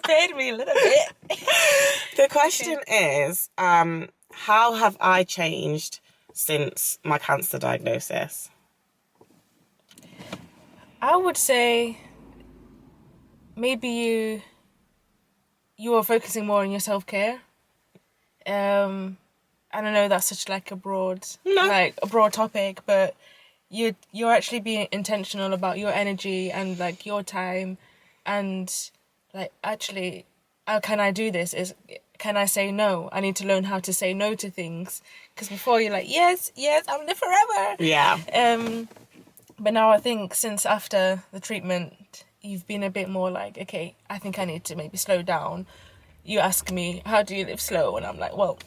prepared me a little bit. The question is, how have I changed since my cancer diagnosis? I would say maybe you are focusing more on your self-care. I don't know, that's such like a broad topic, but you're actually being intentional about your energy and like your time, and like actually, how can I do this? Can I say no? I need to learn how to say no to things, because before you're like yes, I'm there forever. Yeah. But now I think since after the treatment, you've been a bit more like, okay, I think I need to maybe slow down. You ask me, how do you live slow? And I'm like, well,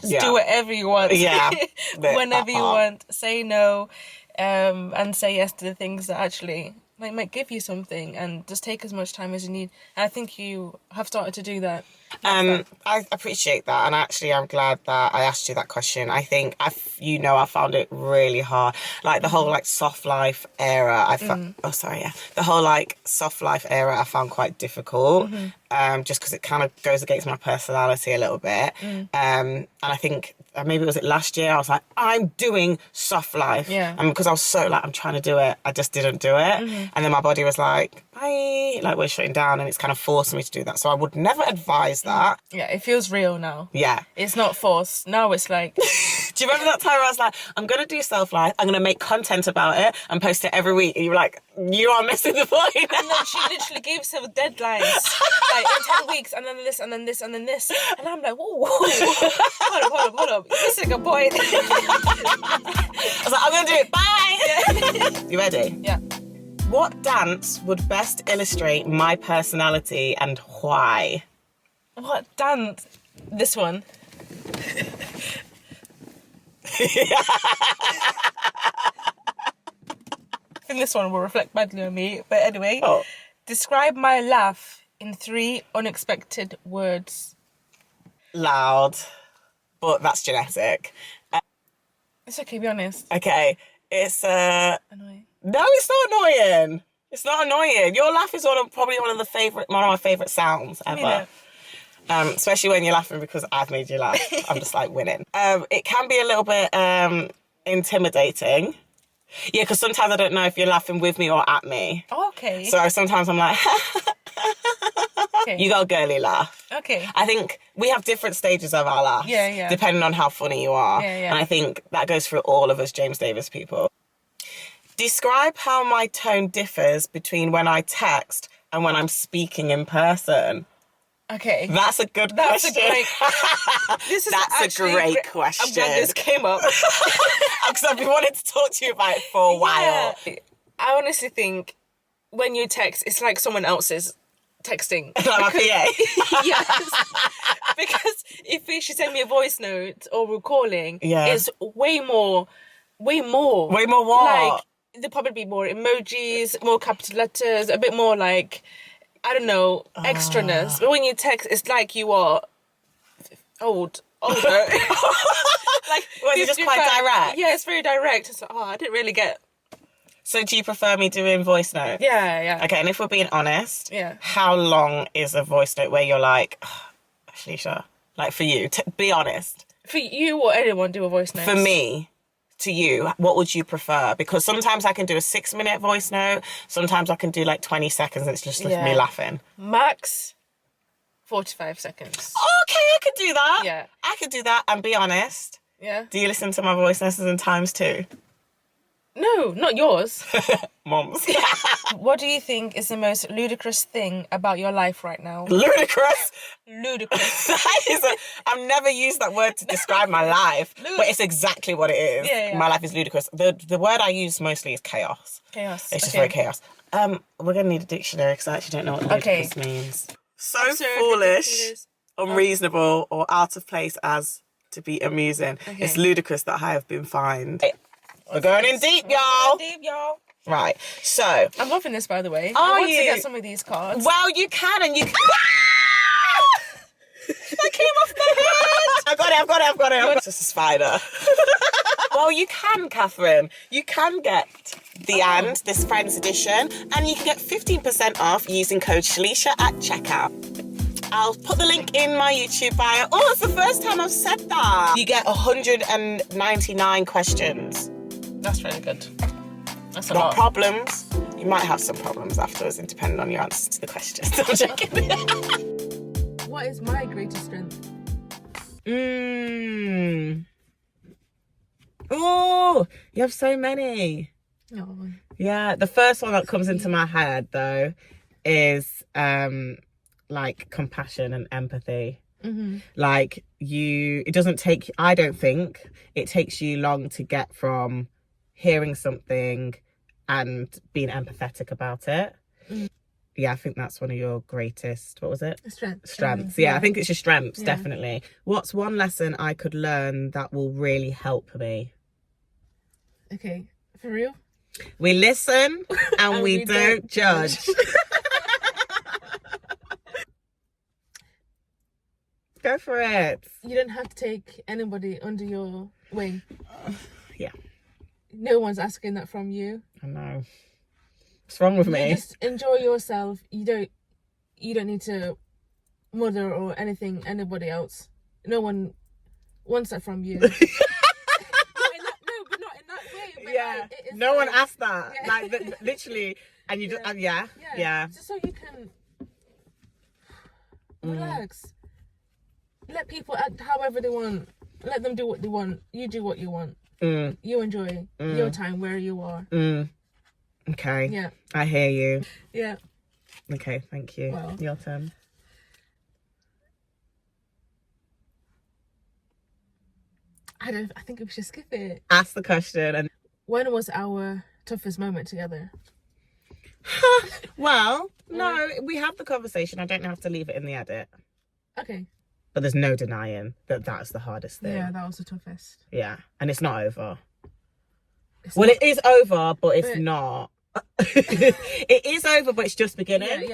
just do whatever you want. Yeah. Whenever you want. Say no, and say yes to the things that actually might give you something, and just take as much time as you need. And I think you have started to do that. I appreciate that, and actually I'm glad that I asked you that question. I think I found it really hard, like the whole like soft life era. The whole like soft life era I found quite difficult, just because it kind of goes against my personality a little bit. And I think maybe was it last year I was like, I'm doing soft life, and because I was so like I'm trying to do it, I just didn't do it, and then my body was like, bye, like we're shutting down, and it's kind of forcing me to do that. So I would never advise that. Yeah, it feels real now. Yeah. It's not forced. Now it's like... Do you remember that time where I was like, I'm going to do self-life, I'm going to make content about it and post it every week? And you were like, you are missing the point. And then she literally gave herself deadlines. Like, in 10 weeks, and then this, and then this, and then this. And I'm like, whoa. Hold up. This is a good point. I was like, I'm going to do it. Bye. Yeah. You ready? Yeah. What dance would best illustrate my personality and why? What dance? This one. I think this one will reflect badly on me. But anyway, describe my laugh in 3 unexpected words. Loud. But that's genetic. It's okay, be honest. Okay. It's annoying. No, it's not annoying. It's not annoying. Your laugh is probably one of my favourite sounds ever. Especially when you're laughing because I've made you laugh. I'm just like winning. It can be a little bit intimidating. Yeah, because sometimes I don't know if you're laughing with me or at me. Oh, okay. So sometimes I'm like, okay. You got a girly laugh. Okay. I think we have different stages of our laughs. Yeah. Depending on how funny you are. Yeah. And I think that goes for all of us James-Davis people. Describe how my tone differs between when I text and when I'm speaking in person. Okay. That's a good question. That's a great question. I'm glad this came up. Because I've been wanting to talk to you about it for a while. I honestly think when you text, it's like someone else's texting. Like my PA. Yes. Because if she sent me a voice note or we're calling, it's way more. Way more what? Like, there'd probably be more emojis, more capital letters, a bit more like, I don't know, extraness. But when you text, it's like you are older. Like, was it just quite direct? Yeah, it's very direct. It's like, I didn't really get... So do you prefer me doing voice notes? Yeah. Okay, and if we're being honest, how long is a voice note where you're like, Ashleisha, like for you, be honest. For you or anyone do a voice note? For me. To you, what would you prefer? Because sometimes I can do a 6-minute voice note. Sometimes I can do like 20 seconds and it's just me laughing. Max 45 seconds. Okay, I could do that. Yeah. I could do that and be honest. Yeah. Do you listen to my voice notes in times too? No, not yours. Mom's. What do you think is the most ludicrous thing about your life right now? Ludicrous? Ludicrous. I've never used that word to describe my life, but it's exactly what it is. Yeah. My life is ludicrous. The word I use mostly is chaos. Chaos. It's just very chaos. We're going to need a dictionary because I actually don't know what ludicrous means. So foolish, unreasonable, or out of place as to be amusing. Okay. It's ludicrous that I have been fined. We're going in deep, y'all. Right, so... I'm loving this, by the way. I want to get some of these cards. Well, you can, and you can... That came off my head! I've got it. It's just a spider. Well, you can, Kathryn. You can get this Friends edition, and you can get 15% off using code Shalisha at checkout. I'll put the link in my YouTube bio. Oh, it's the first time I've said that. You get 199 questions. That's really good. That's a Not lot. problems. You might have some problems afterwards, and depending on your answers to the questions. I'm joking. What is my greatest strength? Oh, you have so many. Oh. Yeah, the first one that comes into my head though is like compassion and empathy. Mm-hmm. Like it doesn't take, I don't think it takes you long to get from hearing something and being empathetic about it. Yeah, I think that's one of your greatest, what was it? Strengths. Yeah, I think it's your strengths, definitely. What's one lesson I could learn that will really help me? Okay, for real? We listen and we don't judge. Go for it. You don't have to take anybody under your wing. Yeah. No one's asking that from you. I know. What's wrong with me? Just enjoy yourself. You don't need to mother or anybody else. No one wants that from you. Yeah, no one asked that. Yeah. Like literally, and you just yeah. Just so you can relax. Let people act however they want. Let them do what they want. You do what you want. You enjoy your time where you are. Okay. Yeah. I hear you. Yeah. Okay, thank you. Well, your turn. I think we should skip it. Ask the question. And when was our toughest moment together? Well, no, we have the conversation. I don't have to leave it in the edit. Okay. But there's no denying that that's the hardest thing. Yeah, that was the toughest. Yeah, and it's not over. It is over, but it's not. It is over, but it's just beginning.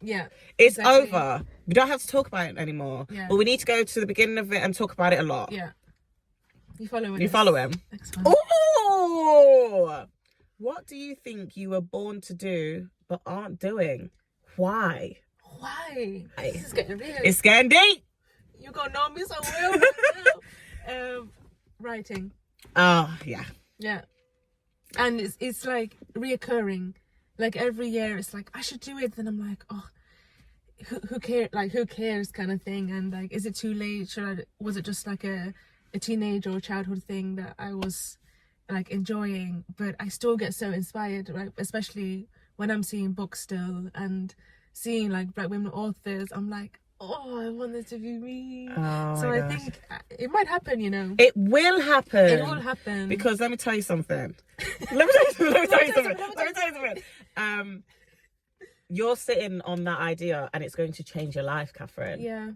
Yeah. It's over. We don't have to talk about it anymore. Yeah. But we need to go to the beginning of it and talk about it a lot. Yeah. You follow him? Oh! What do you think you were born to do but aren't doing? Why? This is getting real. It's getting deep. You're gonna know me so well now. Writing. Oh, yeah. Yeah. And it's like reoccurring. Like every year it's like, I should do it. Then I'm like, oh, who cares? Like, who cares kind of thing. And like, is it too late? Was it just like a teenage or childhood thing that I was like enjoying? But I still get so inspired, right? Especially when I'm seeing books still and seeing like Black women authors. I'm like, oh, I want this to be me. Oh, so I think it might happen, you know. It will happen. It will happen. Because let me tell you something. Let me tell you something. You're sitting on that idea and it's going to change your life, Kathryn. Yeah.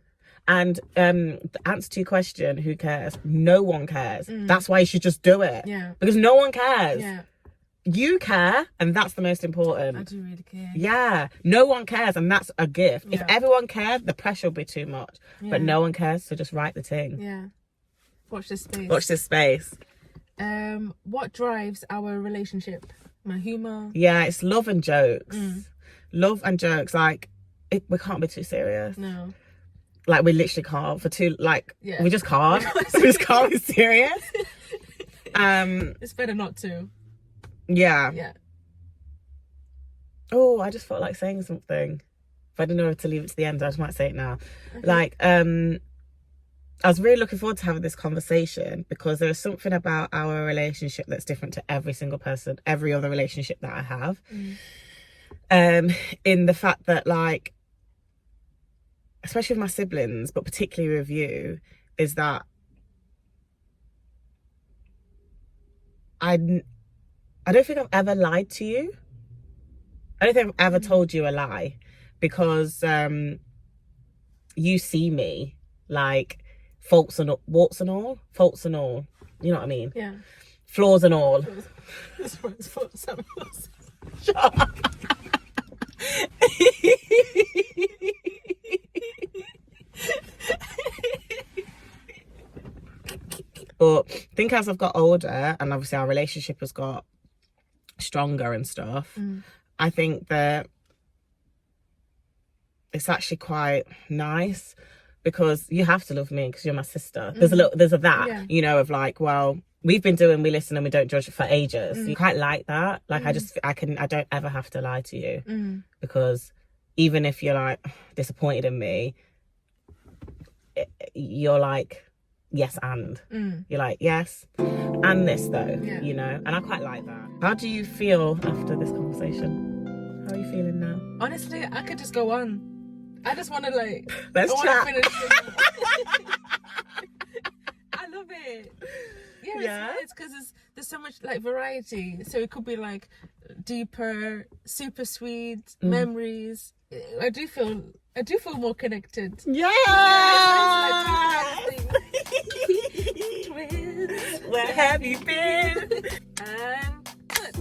And the answer to your question, who cares? No one cares. That's why you should just do it. Yeah. Because no one cares. Yeah. You care, and that's the most important. I do really care. Yeah. No one cares, and that's a gift. Yeah. If everyone cared, the pressure would be too much. Yeah. But no one cares, so just write the thing. Yeah. Watch this space. What drives our relationship? My humour? Yeah, it's love and jokes. Love and jokes. Like, we can't be too serious. No. Like, we literally can't. We just can't. We just can't be serious. It's better not to. Yeah. Yeah. Oh, I just felt like saying something. If I didn't know whether to leave it to the end, I just might say it now. Okay. Like, I was really looking forward to having this conversation because there is something about our relationship that's different to every single person, every other relationship that I have. In the fact that, like, especially with my siblings, but particularly with you, is that I don't think I've ever lied to you. I don't think I've ever told you a lie because you see me like warts and all. You know what I mean? Yeah. Flaws and all. Shut up. But I think as I've got older and obviously our relationship has got stronger and stuff, I think that it's actually quite nice, because you have to love me because you're my sister. There's a that, you know, of like, well, we've been doing We Listen and We Don't Judge for ages. You quite like that. Like, I don't ever have to lie to you, because even if you're like disappointed in me, you're like, yes, and you're like, yes, and this though, you know, and I quite like that. How do you feel after this conversation? How are you feeling now? Honestly, I could just go on. I just want to like, let's chat. Finish I love it. Yeah, it's because there's so much like variety. So it could be like deeper, super sweet memories. I do feel more connected. Yeah. Twins. Where have you been?